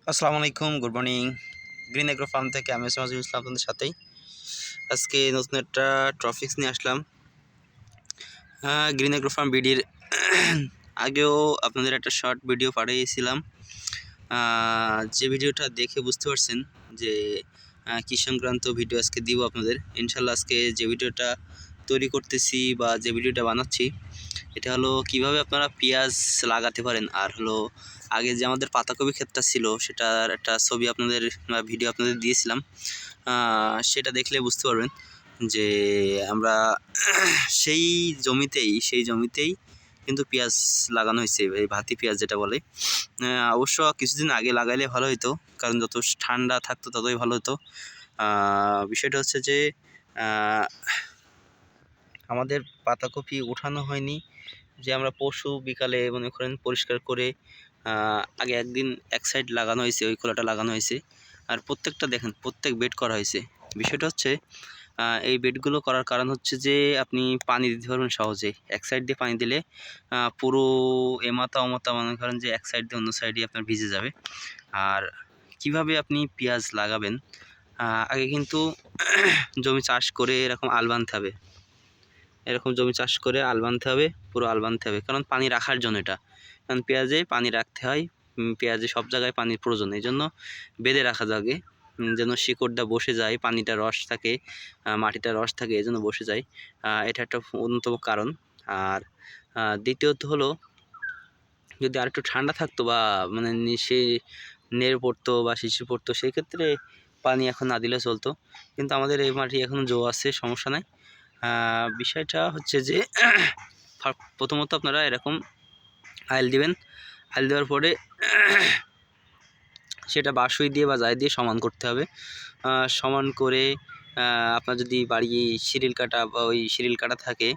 আসসালামু আলাইকুম, good morning. Green agro farm থেকে আমি সিরাজুল ইসলাম আপনাদের সাথেই। আজকে নতুন একটা টপিকস নিয়ে আসলাম। গ্রিন এগ্রো ফার্ম বিডির আগেও আপনাদের একটা শর্ট ভিডিও পাঠিয়েছিলাম। যে ভিডিওটা দেখে বুঝতে পারছেন যে কী সংক্রান্ত ভিডিও আজকে দিব আপনাদের। ইনশাল্লাহ আজকে যে ভিডিওটা তৈরি করতেছি বা যে ভিডিওটা বানাচ্ছি এটা হলো কিভাবে আপনারা পেঁয়াজ লাগাতে পারেন। আর হলো আগে যে আমাদের পাতাকপি ক্ষেতটা ছিল সেটার একটা ছবি আপনাদের ভিডিও আপনাদের দিয়েছিলাম। সেটা দেখলে বুঝতে পারবেন যে আমরা সেই জমিতেই কিন্তু পেঁয়াজ লাগানো হয়েছে, এই ভাতি পেঁয়াজ যেটা বলে। অবশ্য কিছুদিন আগে লাগাইলে ভালো হতো, কারণ যত ঠান্ডা থাকতো ততই ভালো হতো। বিষয়টা হচ্ছে যে আমাদের পাতাকপি উঠানো হয়নি, যে আমরা পরশু বিকালে মনে করেন পরিষ্কার করে আগে একদিন এক সাইড লাগানো হয়েছে, ওই খোলাটা লাগানো হয়েছে। আর প্রত্যেকটা দেখেন প্রত্যেক বেড করা হয়েছে। বিষয়টা হচ্ছে এই বেডগুলো করার কারণ হচ্ছে যে আপনি পানি দিতে পারবেন সহজে। এক সাইড দিয়ে পানি দিলে পুরো এমাথা ওমাথা মনে করেন যে এক সাইড দিয়ে অন্য সাইডে আপনার ভিজে যাবে। আর কিভাবে আপনি পেঁয়াজ লাগাবেন, আগে কিন্তু জমি চাষ করে এরকম আল বানতে হবে। এরকম জমি চাষ করে আল বানতে হবে, পুরো আল বানতে হবে, কারণ পানি রাখার জন্য এটা। কারণ পেঁয়াজে পানি রাখতে হয়, পেঁয়াজে সব জায়গায় পানির প্রয়োজন, এই জন্য বেঁধে রাখা যাবে যেন শিকড়টা বসে যায়, পানিটা রস থাকে, মাটিটা রস থাকে, এই জন্য বসে যায়। এটা একটা অন্যতম কারণ। আর দ্বিতীয়ত হলো, যদি আর একটু ঠান্ডা থাকতো বা মানে সে নেড়ে পড়তো বা শিশির পড়তো, সেই ক্ষেত্রে পানি এখন না দিলে চলতো। কিন্তু আমাদের এই মাটি এখনও জো আছে, সমস্যা নাই। বিষয়টা হচ্ছে যে প্রথমত আপনারা এরকম আইল দিবেন। আইল দেওয়ার পরে সেটা বাঁশুই দিয়ে বা যাই দিয়ে সমান করতে হবে। সমান করে আপনার যদি বাড়ি সিরিল কাটা বা ওই সিরিল কাটা থাকে,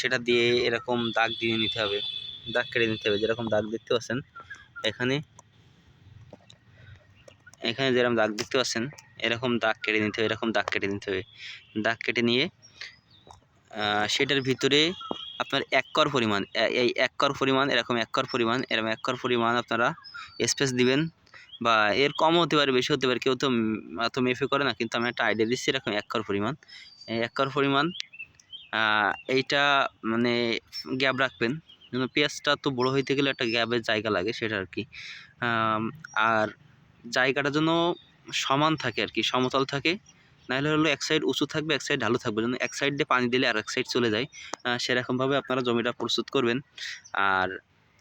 সেটা দিয়ে এরকম দাগ দিয়ে নিতে হবে, দাগ কেটে নিতে হবে। যেরকম দাগ দেখতে পাচ্ছেন এখানে যেরকম দাগ দেখতে পাচ্ছেন, এরকম দাগ কেটে নিতে হবে, এরকম দাগ কেটে নিতে হবে। দাগ কেটে নিয়ে সেটার ভিতরে আপনার এক কর পরিমাণ, এই এক কর পরিমাণ, এরকম এক কর পরিমাণ আপনারা স্পেস দিবেন। বা এর কম হতে পারে, বেশি হতে পারে, কেউ তো এত মেপে করে না, কিন্তু আমি একটা আইডিয়া দিচ্ছি। এরকম এক কর পরিমাণ, এই এক কর পরিমাণ এইটা মানে গ্যাপ রাখবেন, যেন পেঁয়াজটা তো বড়ো হইতে গেলে একটা গ্যাপের জায়গা লাগে, সেটা আর কি। আর জায়গাটা যেন সমান থাকে আর কি, সমতল থাকে। নাহলে হলো এক সাইড উঁচু থাকবে, এক সাইড ঢালু থাকবে, যেন এক সাইড দিয়ে পানি দিলে আর এক সাইড চলে যায়। সেরকমভাবে আপনারা জমিটা প্রস্তুত করবেন। আর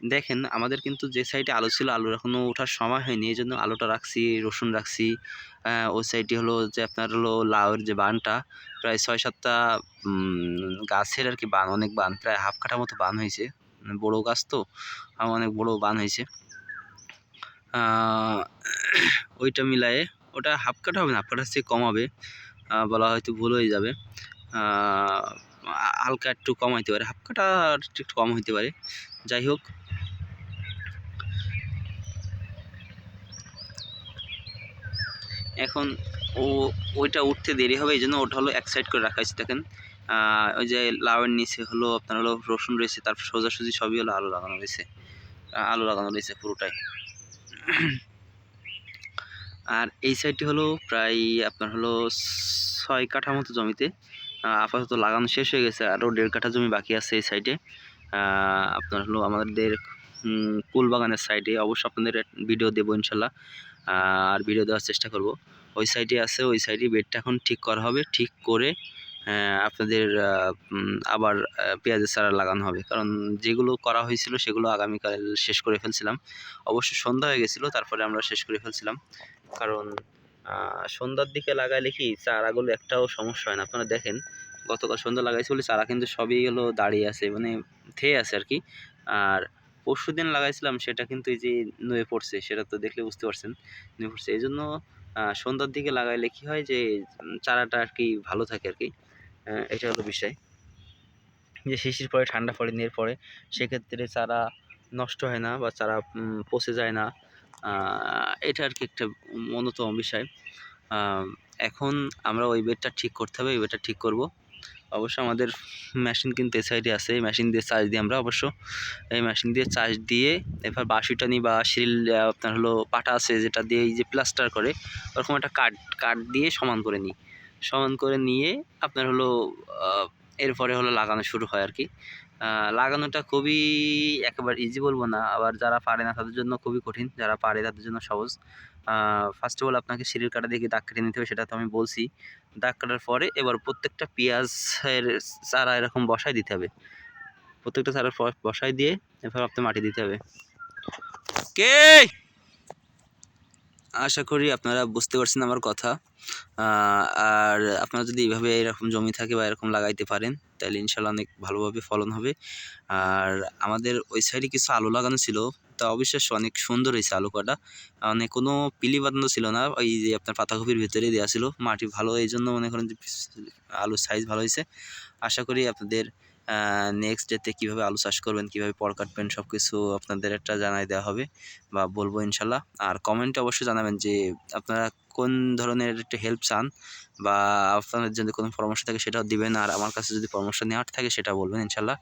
দেখেন আমাদের কিন্তু যে সাইডে আলু ছিল, আলুর এখনও ওঠার সময় হয়নি, এই জন্য আলুটা রাখছি, রসুন রাখছি। ওই সাইডে হলো যে আপনার হলো লাউয়ের যে বানটা, প্রায় 6-7টা গাছের আর কি বান, অনেক বান, প্রায় হাফ কাঠা মতো বান হয়েছে। বড়ো গাছ তো, অনেক বড়ো বান হয়েছে। ওইটা মিলায়ে ওটা হাফ কাঠা হবে না, হাফ কাঠার চেয়ে কম হবে, বলা হয়তো ভুল হয়ে যাবে। হালকা একটু কম হইতে পারে, হাফ কাঠা একটু কম হইতে পারে। যাই হোক, এখন ওইটা উঠতে দেরি হবে, এই জন্য ওটা হলো এক সাইড করে রাখা হয়েছে। দেখেন ওই যে লাউয়ের নিচে হলো আপনার হলো রসুন রয়েছে, তারপর সোজাসুজি সবই হলো আলু লাগানো রয়েছে পুরোটাই। আর এই সাইডটি হলো প্রায় আপনার হলো 6 কাঠা মতো জমিতে আপাতত লাগানো শেষ হয়ে গেছে, আরও 1.5 কাঠা জমি বাকি আছে এই সাইডে। আপনার হলো আমাদের কুল বাগানের সাইডে, অবশ্য আপনাদের ভিডিও দেবো ইনশাল্লাহ, আর ভিডিও দেওয়ার চেষ্টা করব। ওই সাইডে আছে, ওই সাইডে বেডটা এখন ঠিক করা হবে, ঠিক করে আপনাদের আবার পেঁয়াজের চারা লাগানো হবে। কারণ যেগুলো করা হয়েছিল সেগুলো আগামীকাল শেষ করে ফেলছিলাম। অবশ্য সন্ধ্যা হয়ে গেছিলো, তারপরে আমরা শেষ করে ফেলছিলাম। কারণ সন্ধ্যার দিকে লাগাইলে কি চারাগুলো একটাও সমস্যা হয় না। আপনারা দেখেন গতকাল সন্ধ্যা লাগাইছি বলে চারা কিন্তু সবই হলো দাঁড়িয়ে আছে, মানে থেয়ে আছে আর কি। আর পরশু দিন লাগাইছিলাম সেটা কিন্তু এই যে নুয়ে পড়ছে, সেটা তো দেখলে বুঝতে পারছেন নুয়ে পড়ছে। এই জন্য সন্ধ্যার দিকে লাগাইলে কি হয় যে চারাটা আর কি ভালো থাকে আর কি। এটা হলো বিষয়, যে শিশির পরে ঠান্ডা পড়ে নিয়ে পরে সেক্ষেত্রে চারা নষ্ট হয় না বা চারা পচে যায় না। এটা আর কি একটা অন্যতম বিষয়। এখন আমরা ওই বেডটা ঠিক করতে হবে, ওই বেডটা ঠিক করব। অবশ্য আমাদের মেশিন কিন্তু এই সাইডে আছে, এই মেশিন দিয়ে চার্জ দিই আমরা অবশ্য। এই মেশিন দিয়ে চার্জ দিয়ে এবার বাঁশিটানি বা শিল আপনার হলো পাটা আছে যেটা দিয়ে এই যে প্লাস্টার করে, ওরকম একটা কাঠ দিয়ে সমান করে নিই। সমান করে নিয়ে আপনার হলো এরপরে হলো লাগানো শুরু হয় আর কি। লাগানোটা খুবই একেবারে ইজি বলবো না, আবার যারা পারে না তাদের জন্য খুবই কঠিন, যারা পারে তাদের জন্য সহজ। ফার্স্ট অফ অল আপনাকে সিঁড়ির কাটা দিয়ে দাগ কেটে নিতে হবে, সেটা তো আমি বলছি। দাগ কাটার পরে এবার প্রত্যেকটা পেঁয়াজের চারা এরকম বসায় দিতে হবে। প্রত্যেকটা চারা বসায় দিয়ে এরপর আপনি মাটি দিতে হবে। কে আশা করি আপনারা বুঝতে পারছেন আমার কথা। আর আপনারা যদি এইভাবে এরকম জমি থাকে বা এরকম লাগাইতে পারেন তাহলে ইনশাল্লাহ অনেক ভালোভাবে ফলন হবে। আর আমাদের ওই সাইডে কিছু আলু লাগানো ছিল, তা অবিশ্বাস্য অনেক সুন্দর হয়েছে আলু কটা। মানে কোনো পিলি বাঁধানো ছিল না, ওই যে আপনার পাতাকপির ভিতরে দেওয়া ছিল, মাটি ভালো এই জন্য মনে করেন যে আলুর সাইজ ভালো হয়েছে। আশা করি আপনাদের নেক্সট ডেতে কীভাবে আলু চাষ করবেন, কীভাবে পর কাটবেন সব কিছু আপনাদের একটা জানাই দেওয়া হবে বা বলবো ইনশাল্লাহ। আর কমেন্টে অবশ্যই জানাবেন যে আপনারা কোন ধরনের একটা হেল্প চান বা আপনাদের যদি কোনো পরামর্শ থাকে সেটাও দিবেন, আর আমার কাছে যদি পরামর্শ নেওয়ার থাকে সেটা বলবেন ইনশাল্লাহ।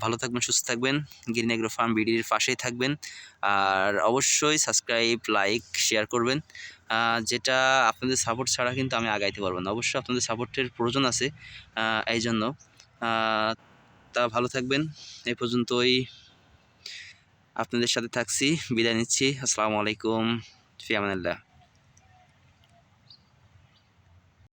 ভালো থাকবেন, সুস্থ থাকবেন, গ্রিন এগ্রো ফার্ম বিডির পাশেই থাকবেন। আর অবশ্যই সাবস্ক্রাইব, লাইক, শেয়ার করবেন। যেটা আপনাদের সাপোর্ট ছাড়া কিন্তু আমি আগাইতে পারবো না, অবশ্যই আপনাদের সাপোর্টের প্রয়োজন আছে। এই জন্য তা ভালো থাকবেন। এই পর্যন্তই আপনাদের সাথে থাকছি, বিদায় নিচ্ছি। আসসালামু আলাইকুম, ফি আমানিল্লাহ।